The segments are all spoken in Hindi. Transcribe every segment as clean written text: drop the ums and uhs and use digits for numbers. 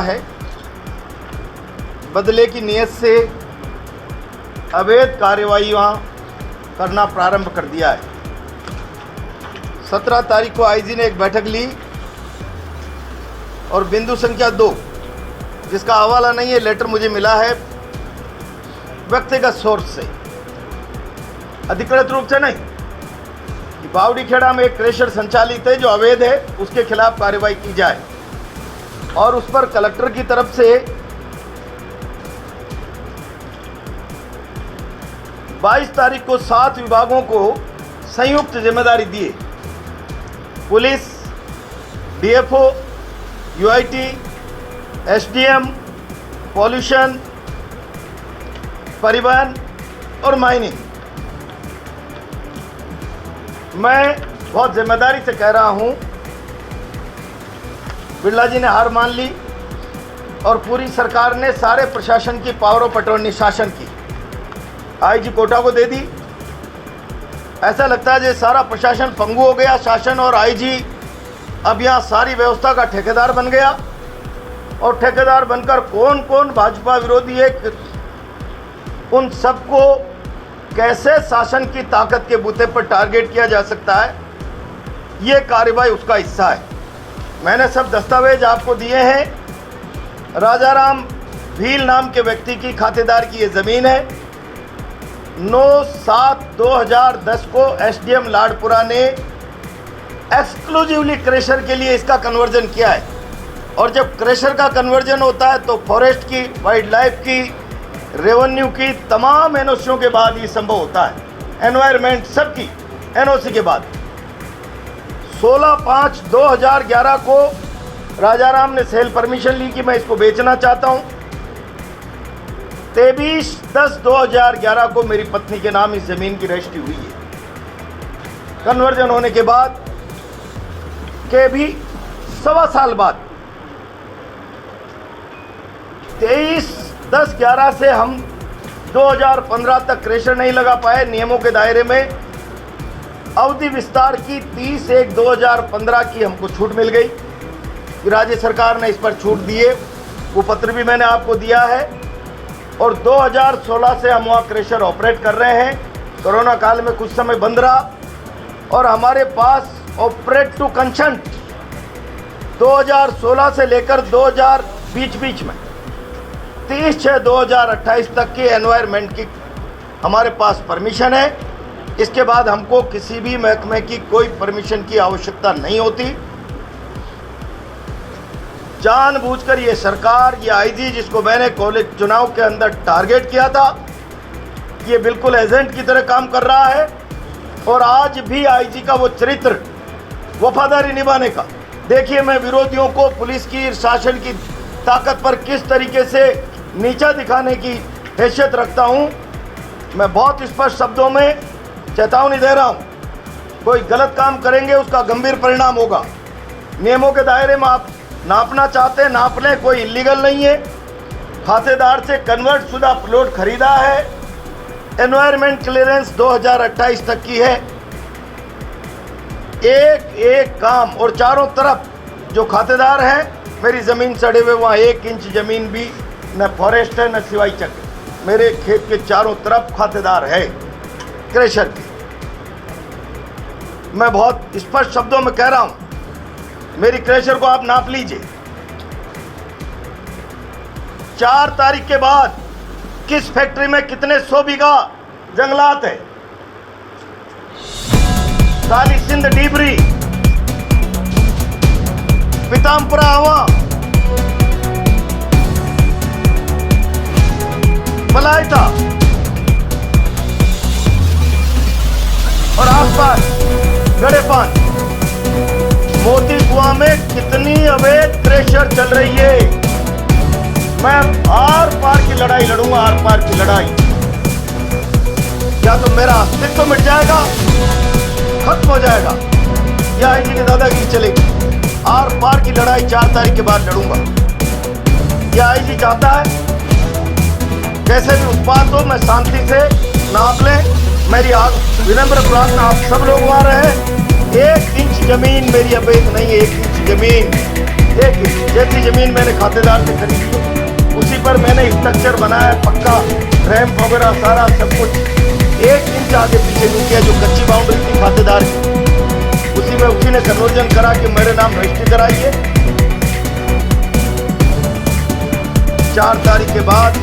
है, बदले की नीयत से अवैध कार्रवाइयाँ करना प्रारंभ कर दिया है। 17 तारीख को आईजी ने एक बैठक ली और बिंदु संख्या 2, जिसका हवाला नहीं है, लेटर मुझे मिला है व्यक्तिगत सोर्स से, अधिकृत रूप से नहीं, कि बावड़ी खेड़ा में एक क्रेशर संचालित है जो अवैध है, उसके खिलाफ कार्रवाई की जाए। और उस पर कलेक्टर की तरफ से 22 तारीख को 7 विभागों को संयुक्त जिम्मेदारी दिए। Police, DFO, UIT, SDM, pollution, परिवहन और माइनिंग। मैं बहुत जिम्मेदारी से कह रहा हूं, बिरला जी ने हार मान ली और पूरी सरकार ने सारे प्रशासन की पावर ऑफ अटॉर्नी शासन की आईजी कोटा को दे दी। ऐसा लगता है जैसे सारा प्रशासन पंगु हो गया, शासन और आईजी अब यहाँ सारी व्यवस्था का ठेकेदार बन गया। और ठेकेदार बनकर कौन कौन भाजपा विरोधी है, उन सबको कैसे शासन की ताकत के बूते पर टारगेट किया जा सकता है, ये कार्रवाई उसका हिस्सा है। मैंने सब दस्तावेज आपको दिए हैं। राजाराम भील नाम के व्यक्ति की खातेदार की ये ज़मीन है। 9/7/2010 को एसडीएम लाडपुरा ने एक्सक्लूसिवली क्रेशर के लिए इसका कन्वर्जन किया है। और जब क्रेशर का कन्वर्जन होता है तो फॉरेस्ट की, वाइल्ड लाइफ की, रेवेन्यू की तमाम एनओसीओं के बाद ये संभव होता है, एनवायरमेंट सबकी एनओसी के बाद। 16/5/2011 को राजाराम ने सेल परमिशन ली कि मैं इसको बेचना चाहता हूँ। 23/10/2011 को मेरी पत्नी के नाम इस ज़मीन की रजिस्ट्री हुई है। कन्वर्जन होने के बाद के भी 1.25 साल बाद 23/10/11 से हम 2015 तक क्रेशर नहीं लगा पाए। नियमों के दायरे में अवधि विस्तार की 30/1/2015 की हमको छूट मिल गई। राज्य सरकार ने इस पर छूट दिए, वो पत्र भी मैंने आपको दिया है। और 2016 से हम वहाँ क्रेशर ऑपरेट कर रहे हैं। कोरोना काल में कुछ समय बंद रहा और हमारे पास ऑपरेट टू कंसेंट 2016 से लेकर 2000 बीच में 30/6/2028 तक की एनवायरमेंट की हमारे पास परमिशन है। इसके बाद हमको किसी भी महकमे की कोई परमिशन की आवश्यकता नहीं होती। जानबूझकर ये सरकार, ये आईजी जिसको मैंने कॉलेज चुनाव के अंदर टारगेट किया था, ये बिल्कुल एजेंट की तरह काम कर रहा है। और आज भी आईजी का वो चरित्र वफादारी निभाने का, देखिए मैं विरोधियों को पुलिस की, शासन की ताकत पर किस तरीके से नीचा दिखाने की हैसियत रखता हूँ। मैं बहुत स्पष्ट शब्दों में चेतावनी दे रहा हूँ, कोई गलत काम करेंगे उसका गंभीर परिणाम होगा। नियमों के दायरे में आप नापना चाहते हैं, नाप लें, कोई इलीगल नहीं है। खातेदार से कन्वर्ट शुदा प्लॉट खरीदा है, एनवायरमेंट क्लियरेंस 2028 तक की है। एक एक काम, और चारों तरफ जो खातेदार हैं, मेरी ज़मीन सड़े हुए वहाँ 1 इंच ज़मीन भी न फॉरेस्ट है न सिवाई चक है। मेरे खेत के चारों तरफ खातेदार है क्रेशर की। मैं बहुत स्पष्ट शब्दों में कह रहा हूँ, मेरी क्रेशर को आप नाप लीजिए। 4 तारीख के बाद किस फैक्ट्री में कितने 100 बीघा जंगलात है, काली सिंध डीबरी, पीतामपुरा हवा, मलाइता और आसपास गड़ेपान, मोती कुआं में कितनी अवैध क्रेशर चल रही है। मैं आर पार की लड़ाई लड़ूंगा, आर पार की लड़ाई। या तो मेरा अस्तित्व मिट जाएगा, खत्म हो जाएगा, या आईजी की दादागिरी चलेगी। आर पार की लड़ाई 4 तारीख के बाद लड़ूंगा। या आईजी चाहता है कैसे भी उत्पात हो, मैं शांति से नाप लें। मेरी विनम्र प्रार्थना, आप सब लोग वहाँ रहे। 1 इंच जमीन मेरी अवैध नहीं है, 1 इंच जमीन एक जैसी ज़मीन मैंने खातेदार से खरीदी, उसी पर मैंने स्ट्रक्चर बनाया, पक्का रैंप वगैरह सारा सब कुछ 1 इंच आगे पीछे नहीं किया। जो कच्ची बाउंड्री थी खातेदार की, उसी में उसी ने कन्वर्जन करा कि मेरे नाम रजिस्ट्री कराइए। 4 तारीख के बाद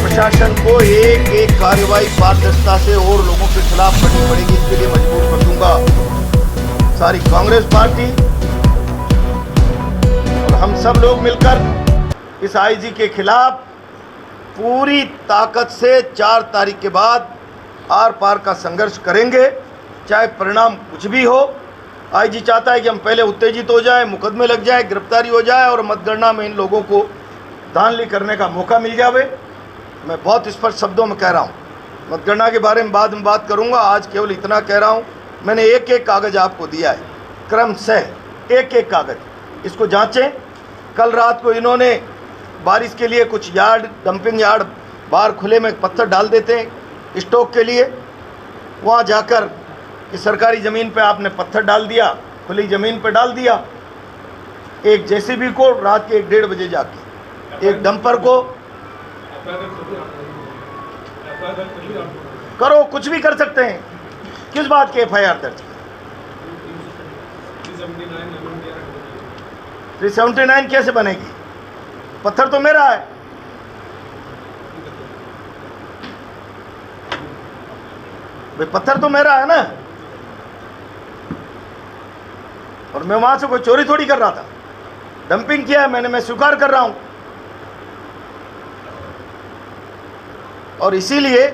प्रशासन को एक एक कार्रवाई पारदर्शिता से और लोगों के खिलाफ करनी पड़ेगी। इसके लिए मजबूर कर दूंगा सारी कांग्रेस पार्टी, और हम सब लोग मिलकर इस आईजी के खिलाफ पूरी ताकत से 4 तारीख के बाद आर पार का संघर्ष करेंगे, चाहे परिणाम कुछ भी हो। आईजी चाहता है कि हम पहले उत्तेजित हो जाए, मुकदमे लग जाए, गिरफ्तारी हो जाए और मतगणना में इन लोगों को धांधली करने का मौका मिल जावे। मैं बहुत स्पष्ट शब्दों में कह रहा हूँ, मतगणना के बारे में बाद में बात करूँगा, आज केवल इतना कह रहा हूँ। मैंने एक एक कागज़ आपको दिया है, क्रमशः एक एक कागज़, इसको जांचें। कल रात को इन्होंने बारिश के लिए कुछ यार्ड, डंपिंग यार्ड बाहर खुले में पत्थर डाल देते हैं स्टॉक के लिए, वहाँ जाकर कि सरकारी ज़मीन पे आपने पत्थर डाल दिया, खुली ज़मीन पे डाल दिया। एक जेसीबी को रात के 1-1:30 बजे जाके, एक डंपर को करो, कुछ भी कर सकते हैं। किस बात की FIR दर्ज? 379 कैसे बनेगी? पत्थर तो मेरा है। भाई पत्थर तो मेरा है ना, और मैं वहां से कोई चोरी थोड़ी कर रहा था, डंपिंग किया है मैंने, मैं स्वीकार कर रहा हूं। और इसीलिए